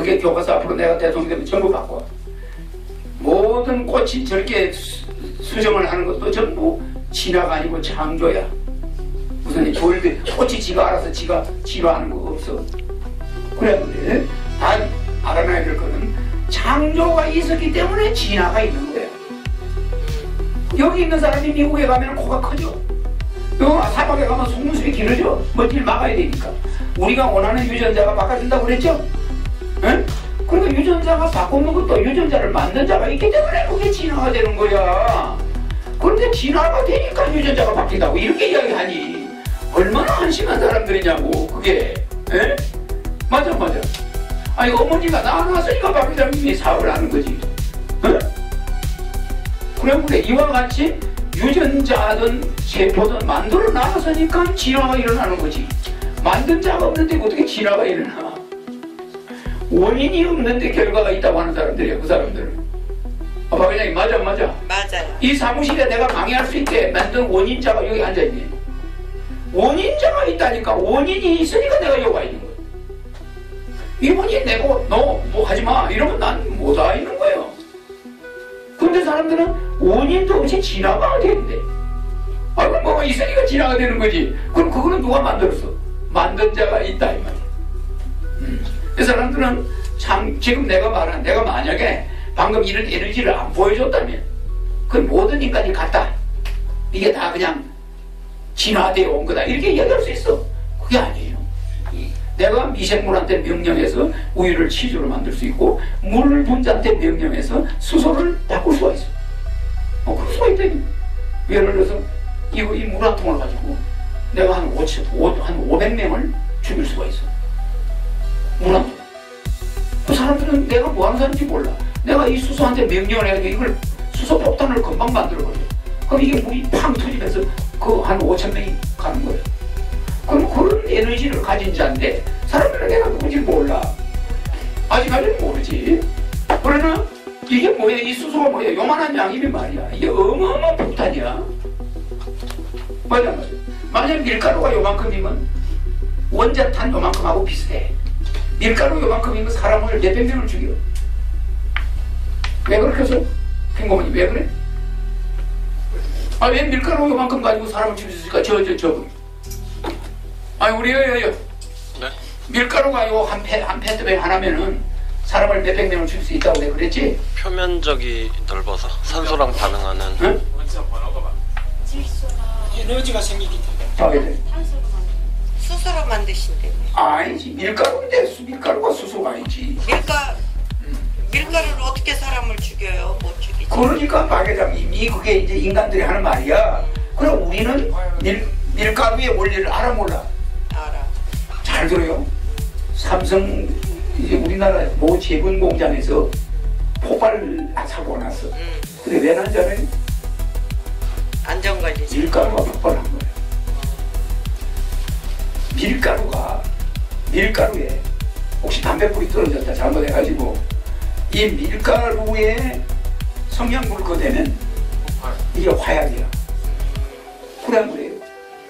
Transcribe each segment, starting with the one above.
그게 교과서 앞으로 내가 대통령 되면 전부 바꿔. 모든 꽃이 저렇게 수정을 하는 것도 전부 진화가 아니고 창조야. 무슨 돌들 꽃이 지가 알아서 지가 진화하는 거 없어. 그래 근데 다 알아놔야 될 거는 창조가 있었기 때문에 진화가 있는 거야. 여기 있는 사람이 미국에 가면 코가 커져. 요 사막에 가면 속눈썹이 길어져. 먼지를 막아야 되니까. 우리가 원하는 유전자가 바꿔준다고 그랬죠? 응? 그러니까 유전자가 바꾸는 것도 유전자를 만든 자가 있기 때문에 그게 진화가 되는 거야. 그런데 진화가 되니까 유전자가 바뀐다고 이렇게 이야기하니 얼마나 한심한 사람들이냐고 그게. 에? 맞아. 아니 어머니가 낳아놨으니까 박 회장님이 사업을 하는 거지. 응? 그래 이와 같이 유전자든 세포든 만들어 놨으니까 진화가 일어나는 거지. 만든 자가 없는데 어떻게 진화가 일어나? 원인이 없는데 결과가 있다고 하는 사람들이야. 그 사람들은. 박 회장님 맞아. 맞아요. 이 사무실에 내가 강의할 수 있게 만든 원인자가 여기 앉아있네. 원인자가 있다니까. 원인이 있으니까 내가 여기 와 있는 거야. 이분이 내고 너 뭐 하지마 이러면 난 못 와 있는 거예요. 근데 사람들은 원인도 없이 진화가 되는데 그럼 뭐가 있으니까 진화가 되는 거지. 그럼 그거는 누가 만들었어? 만든 자가 있다 이 말이야. 그 사람들은 지금 내가 만약에 방금 이런 에너지를 안 보여줬다면 그건 모든 인간이 같다. 이게 다 그냥 진화되어 온 거다. 이렇게 이야기할 수 있어. 그게 아니에요. 내가 미생물한테 명령해서 우유를 치즈로 만들 수 있고 물 분자한테 명령해서 수소를 바꿀 수가 있어. 그럴 수가 있다니. 예를 들어서 이 물 한 통을 가지고 내가 한 500명을 죽일 수가 있어. 물 한 통. 그 사람들은 내가 뭐 하는 사람인지 몰라. 내가 이 수소한테 명령을 해가지고 이걸 수소 폭탄을 금방 만들어버려. 그럼 이게 물이 팡 터지면서 그 한 5,000명이 가는 거예요. 그럼 그런 에너지를 가진 자인데 사람들은 내가 누군지 몰라. 아직까지는 모르지. 그러나 이게 뭐야? 이 수소가 뭐야? 요만한 양이면 말이야. 이게 어마어마한 폭탄이야. 맞아. 만약 밀가루가 요만큼이면 원자탄 요만큼하고 비슷해. 밀가루 요만큼이면 사람을 몇백 명을 죽여. 왜 그렇게 해서? 팽고머니 왜 그래? 왜 밀가루 요만큼 가지고 사람을 죽일 수 있을까? 저분. 우리요. 네? 밀가루가 요 한 페트병 하나면은 사람을 몇백 명을 죽일 수 있다고 내가 그랬지? 표면적이 넓어서 산소랑 반응하는. 응? 에너지가 생기기 때문에. 수소로 만드신대. 아니지. 밀가루인데 밀가루가 수소가 아니지. 밀가루를 어떻게 사람을 죽여요? 못 죽이지. 그러니까 박 회장님이 그게 이제 인간들이 하는 말이야. 그럼 우리는 밀가루의 원리를 알아 몰라? 알아. 잘 들어요. 삼성 이제 우리나라 모 제분 공장에서 폭발 사고가 났어. 근데 왜 난지 알아요? 안전관리지. 밀가루가 폭발한 거예요. 밀가루에 혹시 담배불이 떨어졌다 잘못해가지고 이 밀가루에 성냥불 거되면 이게 화약이야. 그런 거예요.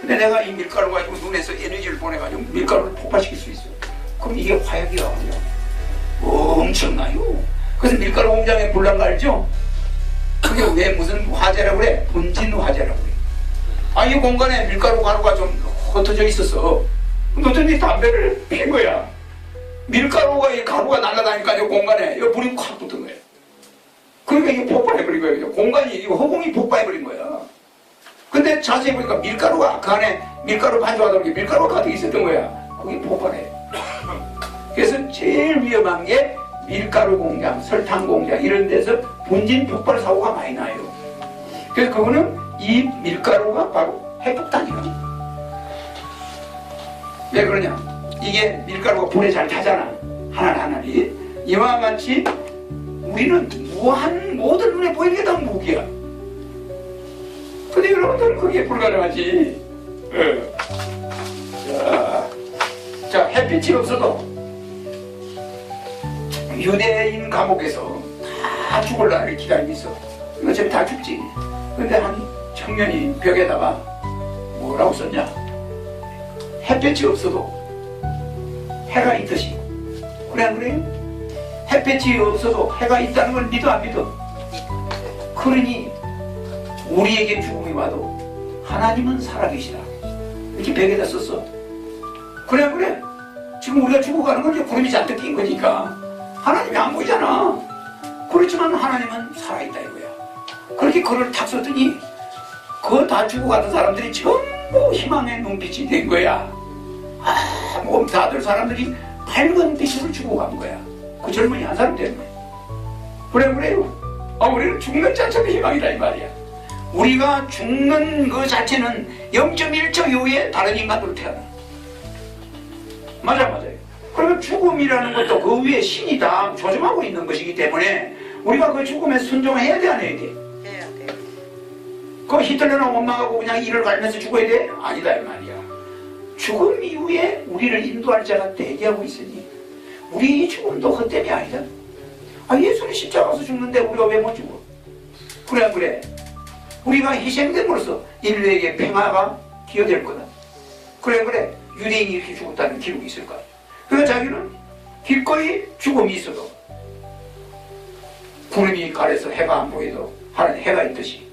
근데 내가 이 밀가루 가지고 눈에서 에너지를 보내가지고 밀가루를 폭발시킬 수 있어. 그럼 이게 화약이라고요. 엄청나요. 그래서 밀가루 공장에 불난 거 알죠? 그게 왜 무슨 화재라고 그래? 분진 화재라고 그래. 이 공간에 밀가루 가루가 좀 흩어져 있었어. 그랬더니 담배를 핀 거야. 밀가루가 이 가루가 날아다니까 이 공간에 이 불이 확 붙은 거야. 그러니까 이게 폭발해버린 거예요. 공간이 이 허공이 폭발해버린 거야. 근데 자세히 보니까 밀가루가 그 안에 밀가루 반죽하다 보니까 밀가루가 가득 있었던 거야. 그게 폭발해. 그래서 제일 위험한 게 밀가루 공장, 설탕 공장 이런 데서 분진 폭발 사고가 많이 나요. 그래서 그거는 이 밀가루가 바로 핵폭탄이야. 왜 그러냐? 이게 밀가루가 불에 잘 타잖아. 하나하나니. 이와 같이 우리는 무한 모든 눈에 보이는 게 다 무기야. 근데 여러분들은 그게 불가능하지. 자, 햇빛이 없어도 유대인 감옥에서 다 죽을 날을 기다리고 있어. 어차피 다 죽지. 근데 한 청년이 벽에다가 뭐라고 썼냐? 햇빛이 없어도 해가 있듯이. 그래 안 그래요? 햇볕이 없어도 해가 있다는 걸 믿어 안 믿어? 그러니 우리에게 죽음이 와도 하나님은 살아계시다 이렇게 벽에다 썼어. 그래 지금 우리가 죽어가는 건 이제 구름이 잔뜩 낀 거니까 하나님이 안 보이잖아. 그렇지만 하나님은 살아있다 이거야. 그렇게 글을 탁 썼더니 그거 다 죽어가는 사람들이 전부 희망의 눈빛이 된 거야. 몸 다들 사람들이 밝은 빛으로 죽어간 거야. 그 젊은이 한 사람 때문에. 그래요. 우리는 죽는 자체가 희망이다 이 말이야. 우리가 죽는 그 자체는 0.1초 이후에 다른 인간으로 태어나. 맞아요. 그러면 죽음이라는 것도 그 위에 신이 다 조종하고 있는 것이기 때문에 우리가 그 죽음에 순종해야 돼 안 해야 돼? 해야 돼. 그 히틀러는 원망하고 그냥 이를 갈면서 죽어야 돼? 아니다 이 말이야. 죽음 이후에 우리를 인도할 자가 대기하고 있으니 우리 죽음도 헛됨이 아니다. 예수는 십자가 가서 죽는데 우리가 왜 못 죽어? 그래. 우리가 희생됨으로써 인류에게 평화가 기여될 거다. 그래. 유대인이 이렇게 죽었다는 기록이 있을 거야. 그러니까 자기는 기꺼이 죽음이 있어도 구름이 가려서 해가 안 보여도 하는 해가 있듯이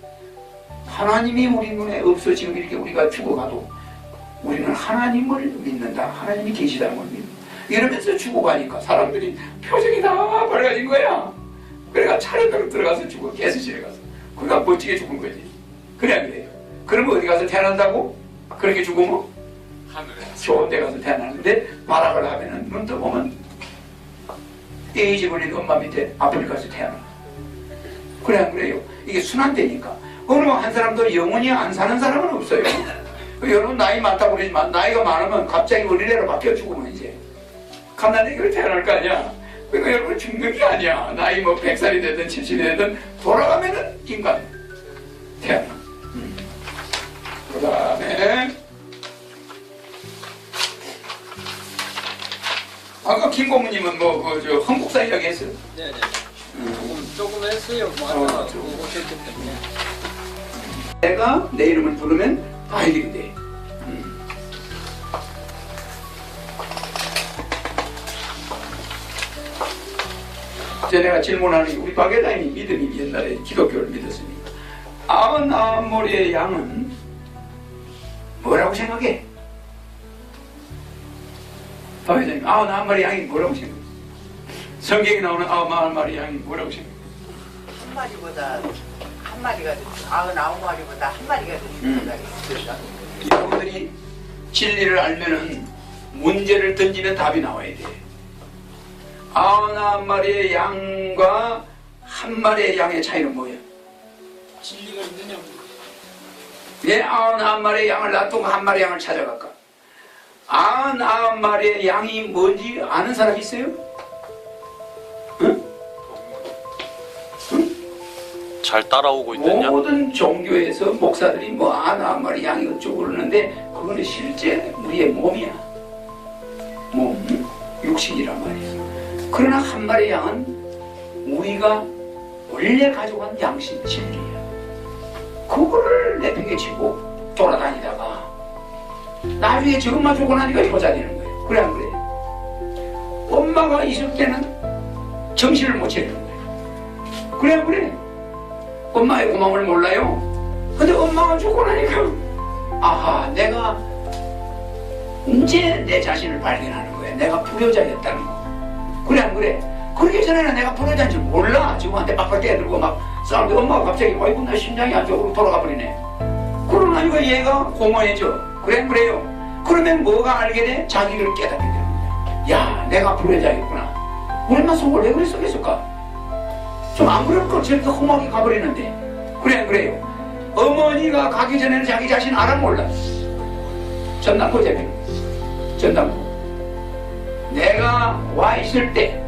하나님이 우리 눈에 없어 지금 이렇게 우리가 죽어가도 우리는 하나님을 믿는다. 하나님이 계시다는 걸 믿는다. 이러면서 죽어가니까 사람들이 표정이 다 밝아진 거야. 그래가 차례대로 들어가서 죽어. 개수실에 가서. 그러니까 멋지게 죽은 거지. 그래요. 그러면 어디 가서 태어난다고? 그렇게 죽으면? 하늘에 좋은 데 가서 태어나는데 발악을 하면은 눈 떠보면 에이즈 걸린 엄마 밑에 아프리카에서 태어나. 그래요. 이게 순환되니까. 어느 한 사람도 영원히 안 사는 사람은 없어요. 여러분 나이 많다고 그러지만 나이가 많으면 갑자기 어린애로 바뀌어 죽으면 이제 갓난아기로 태어날 거 아니야. 그러니까 여러분 죽는 게 아니야. 나이 뭐 100살이 되든 70이 되든 돌아가면은 인간 태어나. 그 다음에 아까 김 고모님은 저 한국사 이야기 했어요? 네네. 조금 했어요. 맞아. 오셨기 때문에. 내가 내 이름을 부르면 다 해결이 돼. 내가 질문하는 우리 박예다님이 믿음이 옛날에 기독교를 믿었으니까 99마리의 양은 뭐라고 생각해? 박예다님 99마리 양이 뭐라고 생각해? 성경에 나오는 99마리 양이 뭐라고 생각해? 한 마리보다 한 마리가 99마리보다 한 마리가 더 중요하다. 여러분들이 진리를 알면은 문제를 던지는 답이 나와야 돼. 99마리의 양과 한 마리의 양의 차이는 뭐예요? 진리가 있느냐? 왜 99마리의 양을 놔두고 한 마리의 양을 찾아갈까? 99마리의 양이 뭔지 아는 사람 있어요? 응? 잘 따라오고 있느냐? 모든 종교에서 목사들이 99마리 양이 어쩌고 그러는데 그거는 실제 우리의 몸이야. 몸, 육신이란 말이야. 그러나 한 마리의 양은 우리가 원래 가져간 양심, 진리야. 그거를 내팽개치고 돌아다니다가 나중에 저것만 주고 나니까 효자 되는 거예요. 그래 안 그래? 엄마가 있을 때는 정신을 못 차리는 거예요. 그래 안 그래? 엄마의 고마움을 몰라요? 근데 엄마가 죽고 나니까 아하, 내가 이제 내 자신을 발견하는 거야. 내가 불효자였다는 거. 그래 안 그래? 그러기 전에는 내가 불효자인 줄 몰라. 지금한테 빡빡 떼들고 막 싸우는데 엄마가 갑자기 아이고 나 심장이 안쪽으로 돌아가 버리네. 그러고 나니까 얘가 공허해져. 그래 안 그래요? 그러면 뭐가 알게 돼? 자기를 깨닫게 되는 거야. 야, 내가 불효자였구나. 우리 엄마 속을 왜 그랬을까? 좀 안 그럴 걸 저렇게 험하게 가버리는데. 그래 안 그래요? 어머니가 가기 전에는 자기 자신 알아 몰라. 전남고 대표. 전남고. 내가 와 있을 때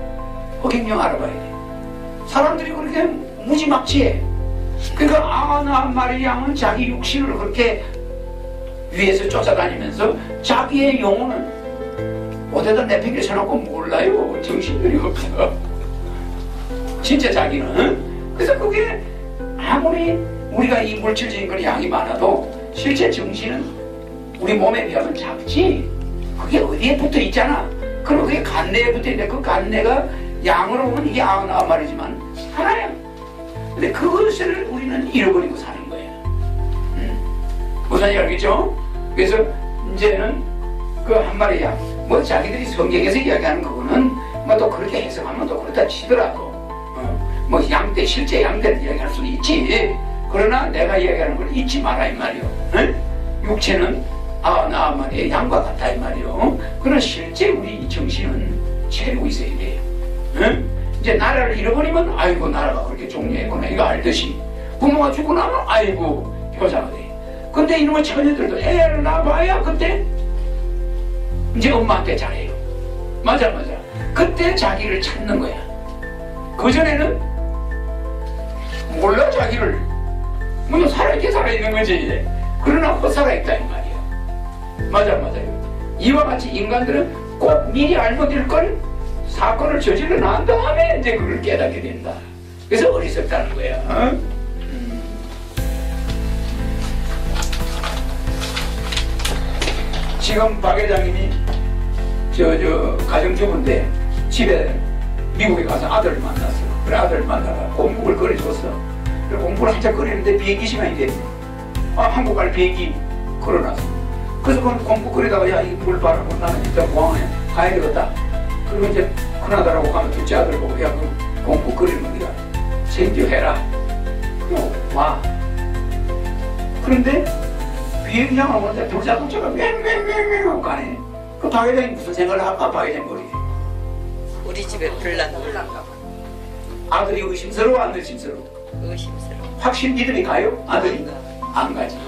허경영 알아봐야 돼. 사람들이 그렇게 무지막지해. 그러니까 99마리 양은 자기 육신을 그렇게 위에서 쫓아다니면서 자기의 영혼은 어디다 내팽개쳐놓고 몰라요. 정신들이 없어. 진짜 자기는. 그래서 그게 아무리 우리가 이 물질적인 걸 양이 많아도 실제 정신은 우리 몸에 비하면 작지. 그게 어디에 붙어 있잖아. 그리고 그게 간내에 붙어 있는데 그 간내가 양으로 보면 이게 99마리지만 하나야. 근데 그것을 우리는 잃어버리고 사는 거예요. 무슨 얘기 알겠죠? 그래서 이제는 그 한 마리 양, 뭐 자기들이 성경에서 이야기하는 그거는 뭐 또 그렇게 해석하면 또 그렇다 치더라도 뭐 양떼, 실제 양떼를 이야기할 수는 있지. 그러나 내가 이야기하는 걸 잊지 마라 이 말이요. 육체는 99마리의 양과 같다 이 말이요. 그러나 실제 우리 정신은 차리고 있어야 돼요. 이제 나라를 잃어버리면 아이고 나라가 그렇게 종료했구나 이거 알듯이, 부모가 죽고 나면 아이고 효자가 돼. 근데 이놈의 처녀들도 애를 낳아봐야 그때 이제 엄마한테 잘해요. 맞아. 그때 자기를 찾는 거야. 그전에는 몰라 자기를. 뭐 살아있게 살아있는 거지. 그러나 헛살아있다 이 말이야. 맞아요. 이와 같이 인간들은 꼭 미리 알고 될 걸 사건을 저질러 난 다음에 이제 그걸 깨닫게 된다. 그래서 어리석다는 거야. 지금 박 회장님이 저 가정주부인데 집에 미국에 가서 아들을 만났어. 그래 아들을 만나가 공국을 끓여줬어. 그래 공국을 한참 끓이는데 비행기 시간이 됐네. 한국 갈 비행기 걸어놨어. 그래서 그 공국 끓이다가 야 이거 물 바라고 나는 일단 공항에 가야 되겠다. 그리고 이제 큰아들하고 가면 둘째 아들 보고 야 그 공국 끓이는 거 네가 챙겨해라. 그럼 와. 그런데 비행장을 오는데 불자동차가 맹맹맹맹 하고 가네. 그 박 회장이 무슨 생각을 할까 박 회장 머리에. 우리 집에 불난가 봐. 아들이 의심스러워 안 의심스러워? 의심스러워. 확실히 믿음이 가요? 아들이? 안 가지.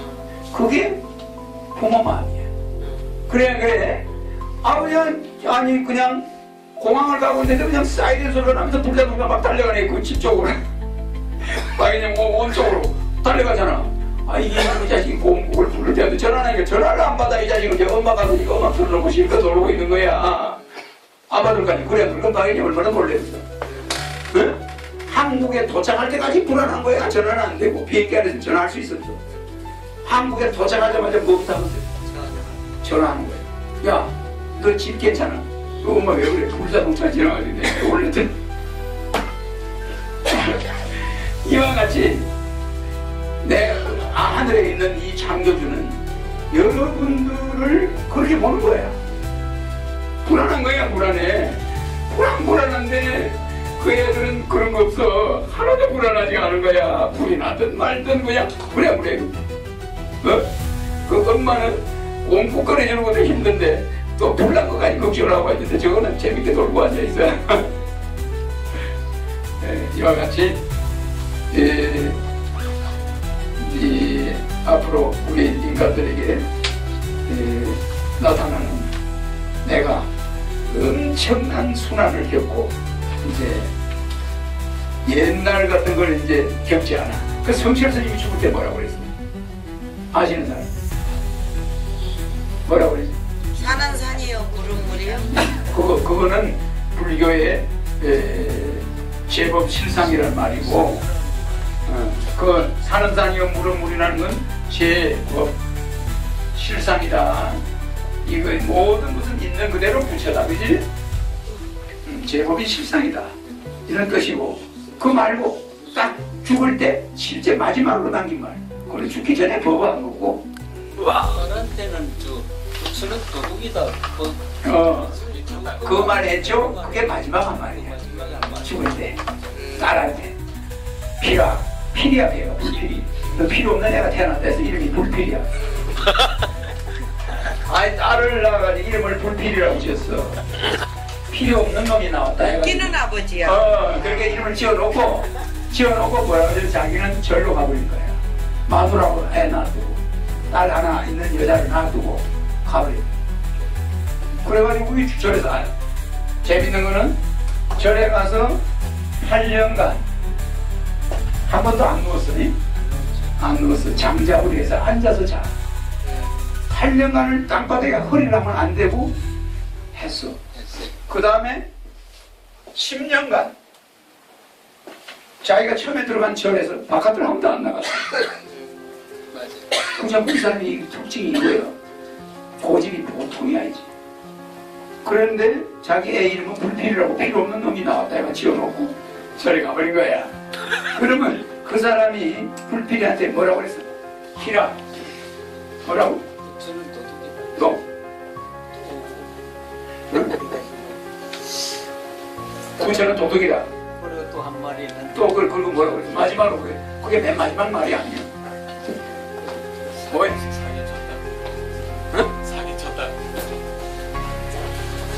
그게 부모 마음이야. 그래. 아니 그냥 공항을 가고 있는데 그냥 사이렌 소리가 나면서 불자동차가 막 달려가네 그 집 쪽으로. 막 그냥 원쪽으로 달려가잖아. 이게 이 자식이 공국을 부를 때도 전화하니까 전화를 안 받아. 이 자식은 이제 엄마가 이거 음악 틀어놓고 실컷 놀고 있는 거야. 안 받을 거 아니야. 그래 그럼 당연히 얼마나 놀랬어. 응? 한국에 도착할 때까지 불안한 거야. 전화는 안 되고 비행기 안에서 전화할 수 있었어. 한국에 도착하자마자 뭐부터 하면 돼? 전화하는 거야. 야, 너 집 괜찮아? 너 엄마 왜 그래? 불자동차 지나가지고 원래든 이와 같이 내 하늘에 있는 이 창조주는 여러분들을 그렇게 보는 거야. 불안한 거야. 불안한데 그 애들은 그런 거 없어. 하나도 불안하지 않은 거야. 불이 나든 말든 그냥 그래. 그 엄마는 공국 끓여주는 것도 힘든데 또 불난 거까지 걱정을 하고 있는데 저거는 재밌게 놀고 앉아있어. 이와 같이 앞으로 우리 인간들에게 나타나는 내가 엄청난 순환을 겪고 이제 옛날 같은 걸 이제 겪지 않아. 그 성철 스님이 죽을 때 뭐라고 그랬어? 아시는 사람? 뭐라고 그랬어? 산은 산이요, 물은 물이요. 그거는 불교의 제법 실상이란 말이고, 그 산은 산이요 물은 물이라는 건 제법 실상이다. 이거 모든 것은 있는 그대로 부처다, 그지? 제법이 실상이다 이런 뜻이고, 그 말고 딱 죽을 때 실제 마지막으로 남긴 말, 그건 죽기 전에 법한 거고. 저한테는 부처는 도둑이다. 그 말 했죠? 그게 마지막 한 말이야. 죽을 때 딸한테 필이야 배요. 불필이. 너 필요 없는 애가 태어났다 해서 이름이 불필이야. 딸을 낳아가지고 이름을 불필이라고 지었어. 필요 없는 놈이 나왔다 해가지고. 웃기는 아버지야. 그렇게 이름을 지어놓고 뭐라고 해서 자기는 절로 가버린 거야. 마누라고 애 놔두고 딸 하나 있는 여자를 놔두고 가버린 거야. 그래가지고 우리 절에서 재밌는 거는 절에 가서 8년간 한 번도 안 누웠으니? 안 누웠어. 장자부리에서 앉아서 자. 8년간을 땅바닥에 허리를 하면 안 되고 했어. 그 다음에 10년간 자기가 처음에 들어간 절에서 바깥으로 한 번도 안 나갔어. 그냥 우리 사람이 특징이 이거예요. 고집이 보통이 아니지. 그런데 자기 애 이름은 불필이라고 필요 없는 놈이 나왔다 해가 지어놓고 저리 가버린 거야. 그러면 그 사람이 불필이한테 뭐라고 그랬어? 희라 뭐라고? 저는 도둑이다. 너 부처는 도둑이다. 그리고 또 한 마리는 또 그걸 그리고 뭐라고 그랬어? 마지막으로 그게 맨 마지막 말이 아니야. 뭐야? 사기쳤다. 사기쳤다.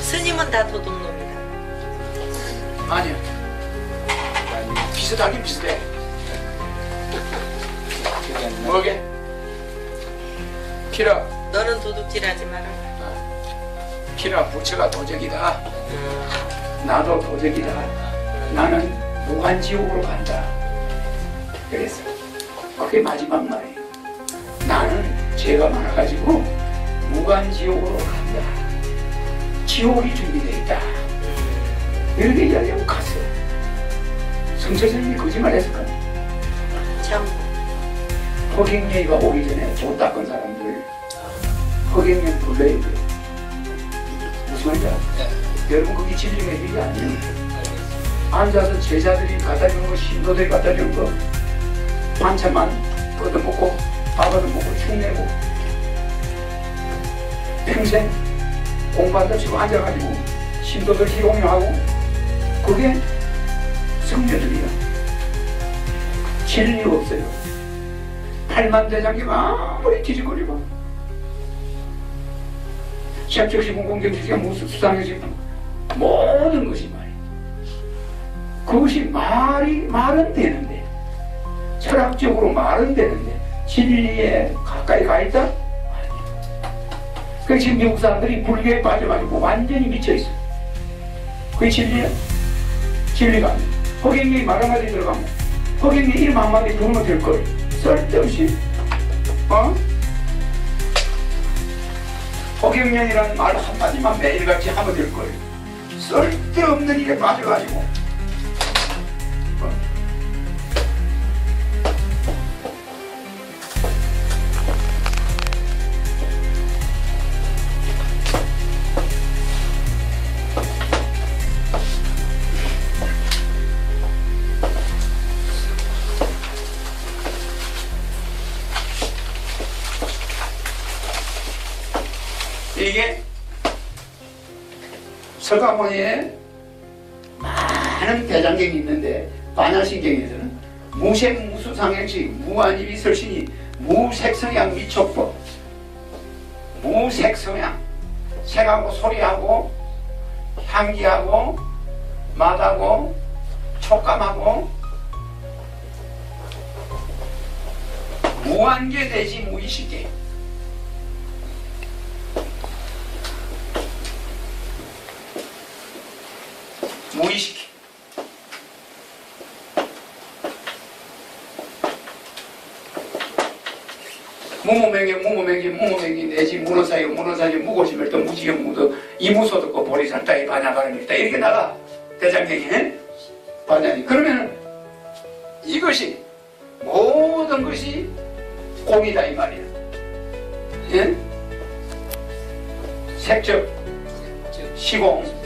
스님은 다 도둑놈이다. 아니야. 비슷하긴 비슷해. 뭐게? 키라. 너는 도둑질하지 마라. 키라 부처가 도적이다. 나도 도적이다. 나는 무한지옥으로 간다. 그랬어. 그게 마지막 말이에요. 나는 죄가 많아가지고 무한지옥으로 간다. 지옥이 준비되어 있다. 이렇게 이야기하고 갔어. 성처스님이 거짓말 했을 거야. 참. 허경영이가 오기 전에 돈 닦은 사람들 허경영 불러야 돼. 무슨 말인지 알아? 여러분 그게 진리가 일이 아니에요. 앉아서 제자들이 갖다 주는 거, 신도들이 갖다 주는 거 반찬만 얻어먹고 밥 얻어먹고 축내고 평생 공부한다 치고 앉아가지고 신도들 희롱하고 그게 성녀들이야. 진리 없어요. 팔만대장기가 아무리 뒤집거리고 시합적시군 공경지시가 무슨 수상해지고 모든 것이 말이야. 그것이 말은 되는데 철학적으로 말은 되는데 진리에 가까이 가 있다? 그래서 지금 미국 사람들이 불교에 빠져가지고 완전히 미쳐있어. 그게 진리야? 진리가 아니야. 허경영이 말 한마디 들어가면 허경영이 이름 한마디 들으면 될걸. 쓸데없이 허경영이라는 말 한마디만 매일같이 하면 될걸. 쓸데없는 일에 빠져가지고 이게 서가모니에 많은 대장경이 있는데 반야신경에서는 무색무수상행식 무한입이 설신이 무색성향 미촉법 무색성향 색하고 소리하고 향기하고 맛하고 촉감하고 무한계 내지 무의식계 무의식계 무무명계 내지 문어사유 무고심을또 무지경 무도 이무소득고 보리살따이 반야가름일다 이렇게 나가 대장경에 반야니. 그러면 이것이 모든 것이 공이다 이 말이야. 예? 색적 시공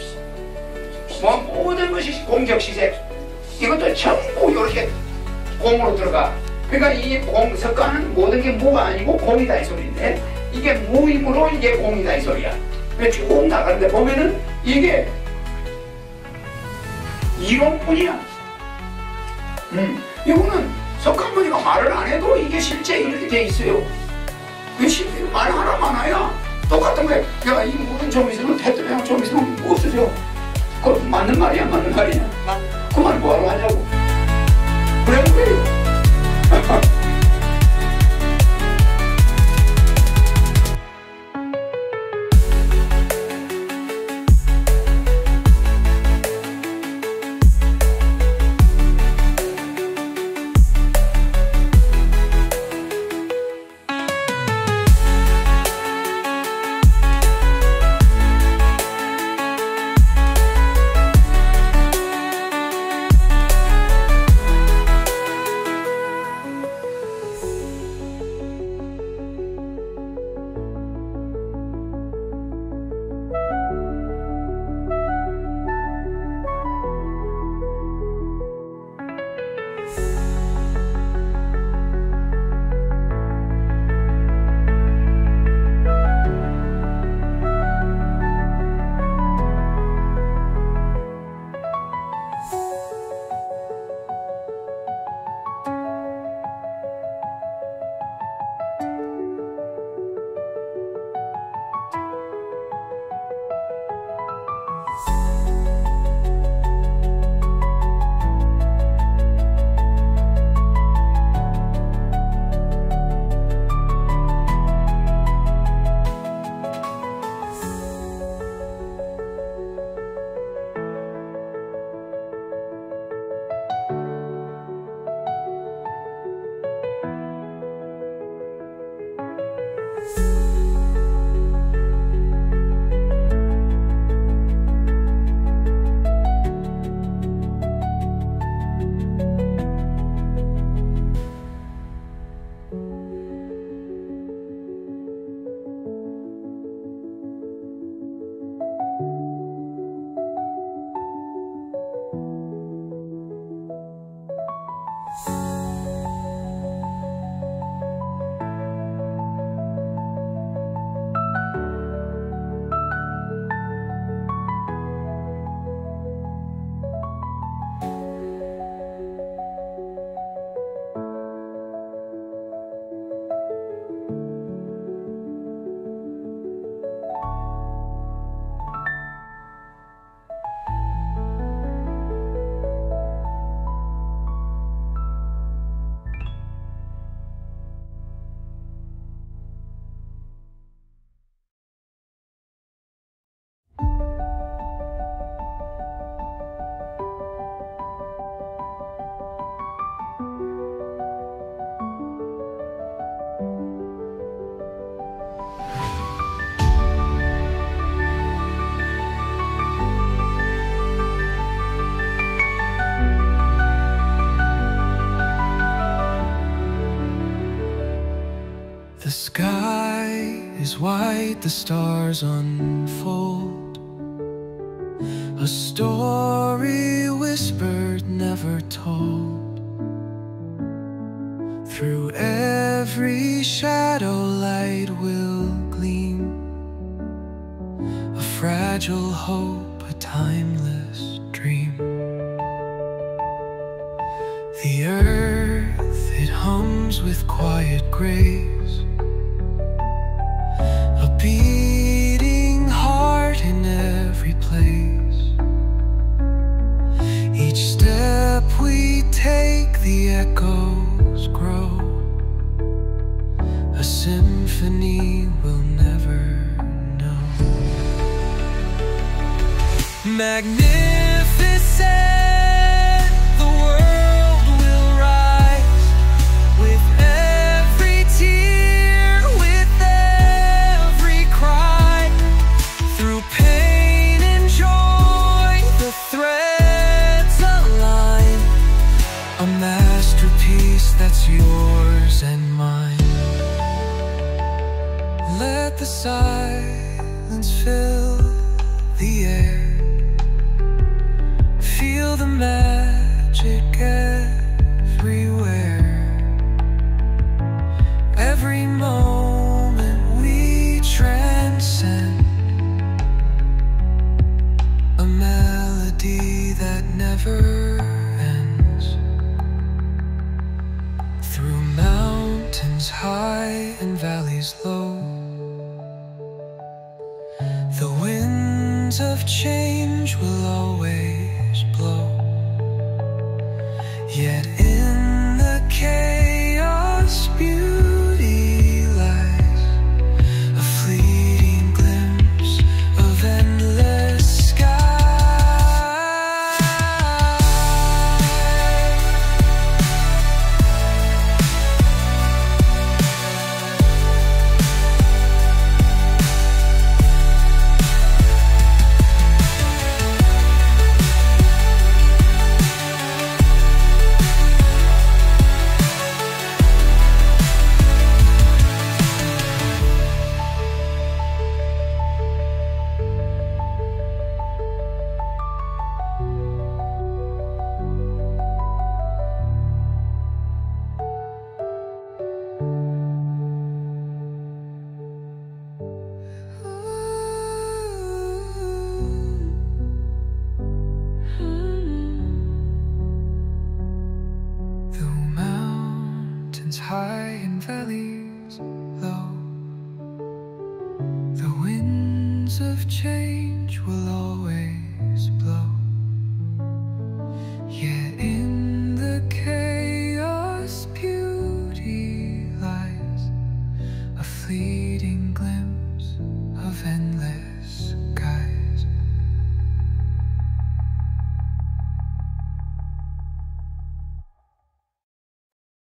뭐 모든 것이 공적시색 이것도 전부 이렇게 공으로 들어가. 그러니까 이 석가는 모든 게 무가 아니고 공이다 이 소리인데 이게 무이므로 이게 공이다 이 소리야. 그래서 쭉 나가는데 보면은 이게 이론뿐이야. 이거는 석가모니가 말을 안 해도 이게 실제 이렇게 돼 있어요. 그 실제 말 하나만 하야 똑같은 거야. 내가 이 모든 좀 있으면 태도랑 좀 있으면 뭐 없어져. 그 맞는 말이야 맞는 말이야. 그 말 뭐하러 하냐고. 그래 그래. As white the stars unfold, a story whispered, never told. Through every shadow light will gleam, a fragile hope, a timeless dream. The earth, it hums with quiet grace, a beating heart in every place. Each step we take, the echoes grow, a symphony we'll never know. Magnificent, the world will rise with every tear, with every cry. Through pain and joy, the threads align, a masterpiece that's yours and mine. Let the silence fill the air, feel the magic everywhere. Every moment we transcend, a melody that never ends. Through mountains high and valleys low, the winds of change will always blow. Yet in the chaos, beauty lies, a fleeting glimpse of endless sky. High and valleys low, the winds of change will always blow. Yet in the chaos, beauty lies, a fleeting glimpse